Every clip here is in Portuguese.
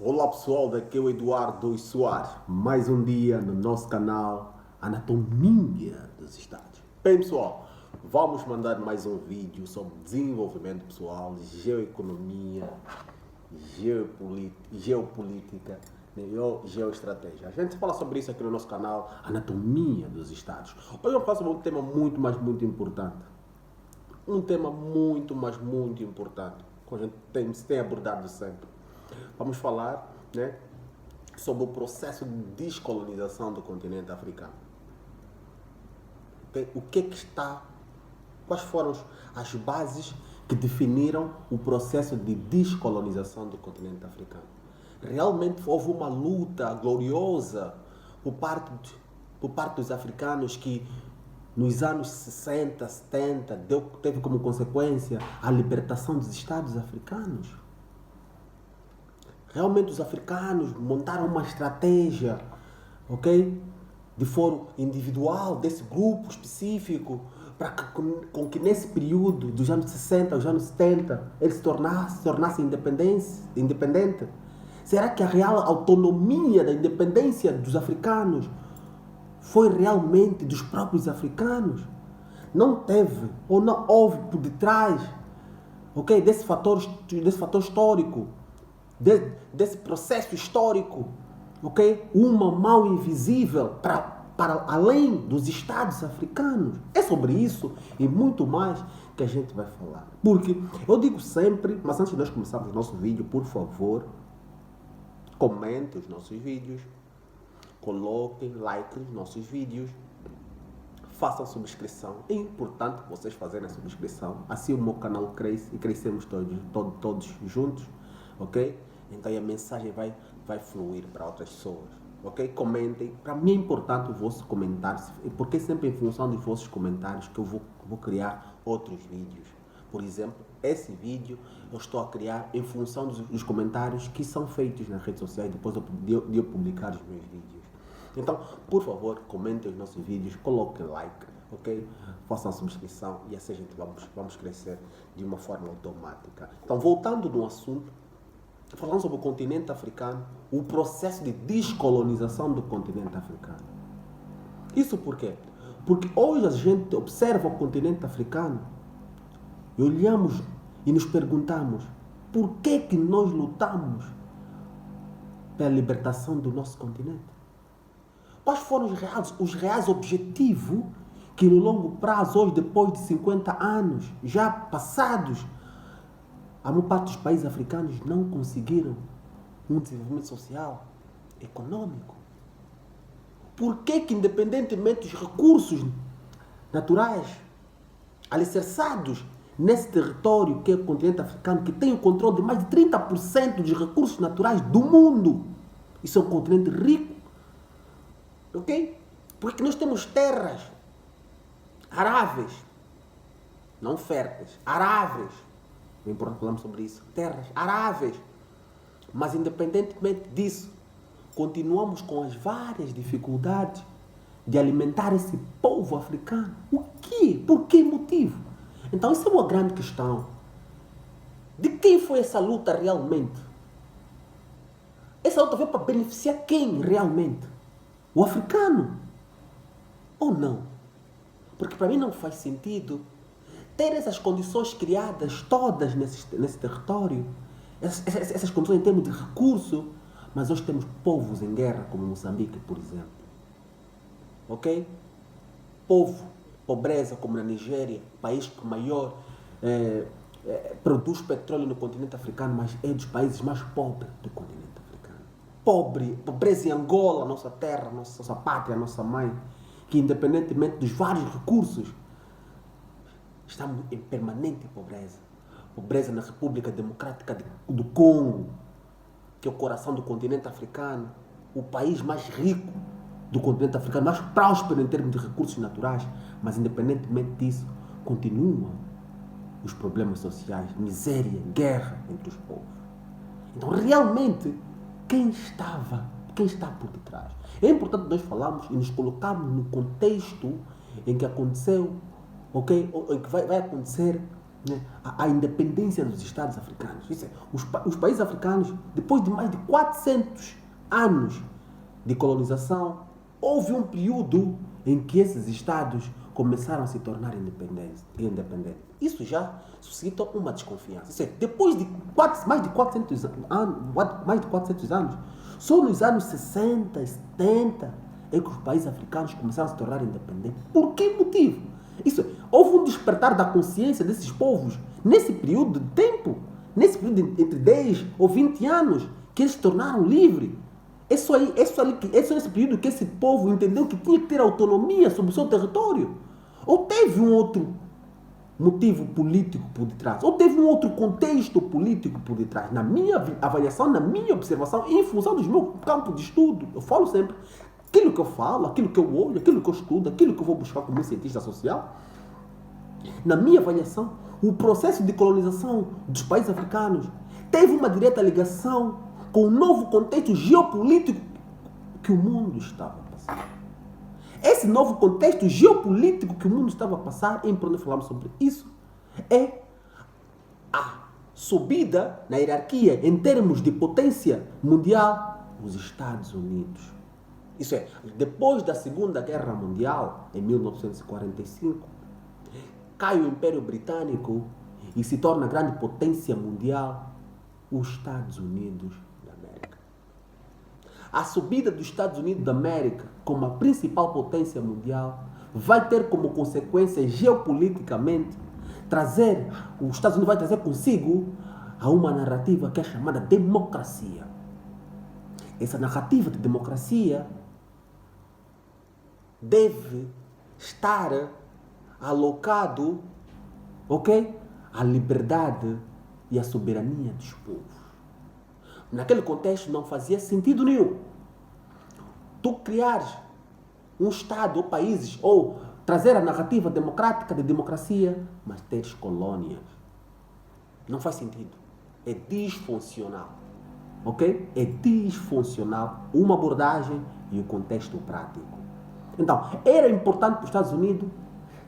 Olá pessoal, daqui é o Eduardo Soares. Mais um dia no nosso canal Anatomia dos Estados. Bem pessoal, vamos mandar mais um vídeo sobre desenvolvimento pessoal, geoeconomia, geopolítica e geoestratégia. A gente fala sobre isso aqui no nosso canal Anatomia dos Estados. Hoje eu faço um tema muito importante. Um tema muito importante, que a gente tem abordado sempre. Vamos falar, né, sobre o processo de descolonização do continente africano. Okay? Quais foram as bases que definiram o processo de descolonização do continente africano? Realmente houve uma luta gloriosa por parte dos africanos que nos anos 60, 70, teve como consequência a libertação dos Estados africanos. Realmente os africanos montaram uma estratégia, ok? De foro individual, desse grupo específico, para que nesse período dos anos 60 aos anos 70 eles se tornassem independente. Será que a real autonomia da independência dos africanos foi realmente dos próprios africanos? Não teve ou não houve por detrás, ok, desse fator histórico, desse processo histórico, ok, uma mão invisível para além dos Estados africanos. É sobre isso e muito mais que a gente vai falar. Porque eu digo sempre, mas antes de nós começarmos o nosso vídeo, por favor, comente os nossos vídeos, coloquem like nos nossos vídeos, façam subscrição. É importante vocês fazerem a subscrição, assim o meu canal cresce e crescemos todos juntos, ok? Então a mensagem vai fluir para outras pessoas, ok? Comentem. Para mim é importante o vosso comentário, porque é sempre em função dos vossos comentários que eu vou criar outros vídeos. Por exemplo, esse vídeo eu estou a criar em função dos comentários que são feitos nas redes sociais depois de eu publicar os meus vídeos. Então, por favor, comentem os nossos vídeos, coloquem like, ok? Façam a subscrição e assim a gente vamos crescer de uma forma automática. Então, voltando no assunto, falando sobre o continente africano, o processo de descolonização do continente africano. Isso por quê? Porque hoje a gente observa o continente africano e olhamos e nos perguntamos por que nós lutamos pela libertação do nosso continente? Quais foram os reais objetivos que no longo prazo, hoje depois de 50 anos já passados, a maior parte dos países africanos não conseguiram um desenvolvimento social, econômico? Por que independentemente dos recursos naturais alicerçados nesse território que é o continente africano, que tem o controle de mais de 30% dos recursos naturais do mundo, isso é um continente rico, ok? Porque nós temos terras aráveis, não férteis, aráveis. É importante falarmos sobre isso. Terras aráveis. Mas independentemente disso, continuamos com as várias dificuldades de alimentar esse povo africano. O quê? Por que motivo? Então isso é uma grande questão. De quem foi essa luta realmente? Essa luta veio para beneficiar quem realmente? O africano? Ou não? Porque para mim não faz sentido ter essas condições criadas todas nesse território, essas condições em termos de recurso, mas hoje temos povos em guerra, como Moçambique, por exemplo. Ok? Pobreza, como na Nigéria, país que maior produz petróleo no continente africano, mas é dos países mais pobres do continente africano. Pobreza em Angola, nossa terra, nossa pátria, nossa mãe, que independentemente dos vários recursos, estamos em permanente pobreza. Pobreza na República Democrática do Congo, que é o coração do continente africano, o país mais rico do continente africano, mais próspero em termos de recursos naturais, mas independentemente disso, continuam os problemas sociais, miséria, guerra entre os povos. Então, realmente, quem está por detrás? É importante nós falarmos e nos colocarmos no contexto em que aconteceu, ok? Em que vai acontecer né, a independência dos Estados africanos. Isso é, os países africanos, depois de mais de 400 anos de colonização, houve um período em que esses Estados começaram a se tornar independentes. Isso já suscita uma desconfiança. Isso é, depois de mais de 400 anos, só nos anos 60, 70, é que os países africanos começaram a se tornar independentes. Por que motivo? Isso, houve um despertar da consciência desses povos nesse período de tempo, nesse período entre 10 ou 20 anos, que eles se tornaram livres. É só nesse período que esse povo entendeu que tinha que ter autonomia sobre o seu território. Ou teve um outro motivo político por detrás, ou teve um outro contexto político por detrás. Na minha avaliação, na minha observação, em função do meu campo de estudo, eu falo sempre, aquilo que eu falo, aquilo que eu olho, aquilo que eu estudo, aquilo que eu vou buscar como cientista social, na minha avaliação, o processo de colonização dos países africanos teve uma direta ligação com o novo contexto geopolítico que o mundo estava a passar. Esse novo contexto geopolítico que o mundo estava a passar, em onde falamos sobre isso, é a subida na hierarquia em termos de potência mundial dos Estados Unidos. Isso é, depois da Segunda Guerra Mundial, em 1945, cai o Império Britânico e se torna a grande potência mundial os Estados Unidos da América. A subida dos Estados Unidos da América como a principal potência mundial vai ter como consequência geopoliticamente os Estados Unidos vai trazer consigo a uma narrativa que é chamada democracia. Essa narrativa de democracia deve estar alocado, à liberdade e à soberania dos povos. Naquele contexto não fazia sentido nenhum tu criares um Estado ou países ou trazer a narrativa democrática de democracia, mas teres colônias. Não faz sentido. É disfuncional. É disfuncional uma abordagem e o contexto prático. Então, era importante para os Estados Unidos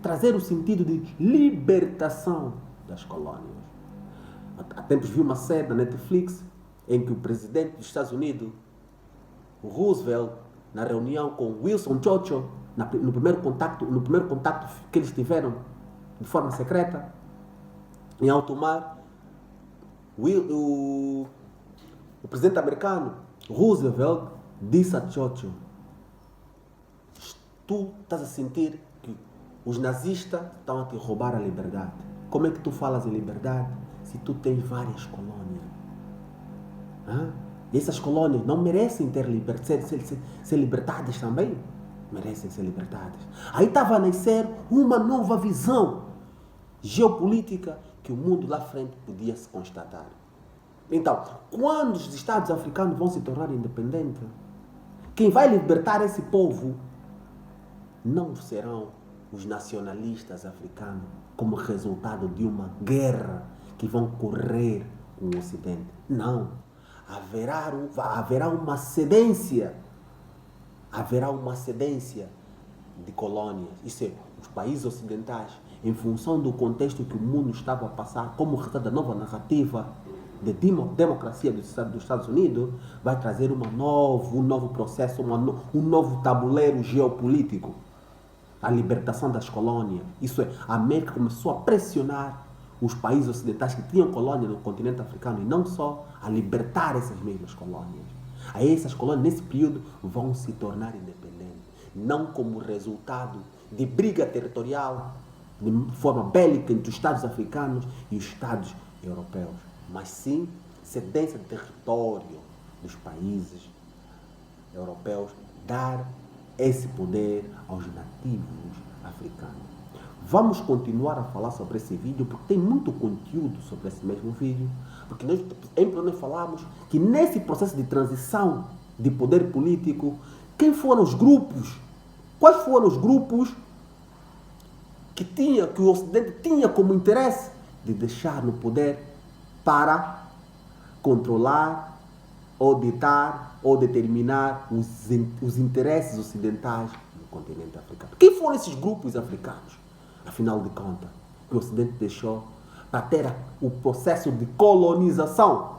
trazer o sentido de libertação das colônias. Há tempos vi uma série na Netflix em que o presidente dos Estados Unidos, o Roosevelt, na reunião com Wilson Churchill, no primeiro contato que eles tiveram de forma secreta, em alto mar, o presidente americano, Roosevelt, disse a Churchill: tu estás a sentir que os nazistas estão a te roubar a liberdade. Como é que tu falas em liberdade se tu tens várias colônias? E essas colônias não merecem ser libertadas também? Merecem ser libertadas. Aí estava a nascer uma nova visão geopolítica que o mundo lá frente podia se constatar. Então, quando os Estados africanos vão se tornar independentes, quem vai libertar esse povo não serão os nacionalistas africanos como resultado de uma guerra que vão correr com o Ocidente. Não. Haverá uma cedência. Haverá uma cedência de colônias. Isso é, os países ocidentais, em função do contexto que o mundo estava a passar, como resultado da nova narrativa de democracia dos Estados Unidos, vai trazer um novo processo, um novo tabuleiro geopolítico. A libertação das colônias. Isso é, a América começou a pressionar os países ocidentais que tinham colônia no continente africano, e não só, a libertar essas mesmas colônias. Aí essas colônias, nesse período, vão se tornar independentes. Não como resultado de briga territorial, de forma bélica entre os Estados africanos e os Estados europeus, mas sim cedência de território dos países europeus, dar esse poder aos nativos africanos. Vamos continuar a falar sobre esse vídeo, porque tem muito conteúdo sobre esse mesmo vídeo, porque nós falamos que nesse processo de transição de poder político, quais foram os grupos que o Ocidente tinha como interesse de deixar no poder para controlar ou ditar ou determinar os interesses ocidentais no continente africano. Quem foram esses grupos africanos, afinal de contas, que o Ocidente deixou para ter o processo de colonização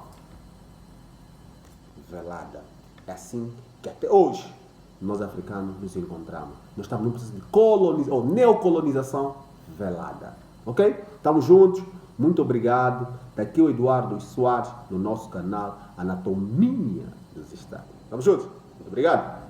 velada. É assim que até hoje nós africanos nos encontramos. Nós estamos num processo de colonização, ou neocolonização velada. Ok? Estamos juntos. Muito obrigado. Daqui o Eduardo Soares, no nosso canal Anatomia dos Estados. Estamos juntos. Muito obrigado.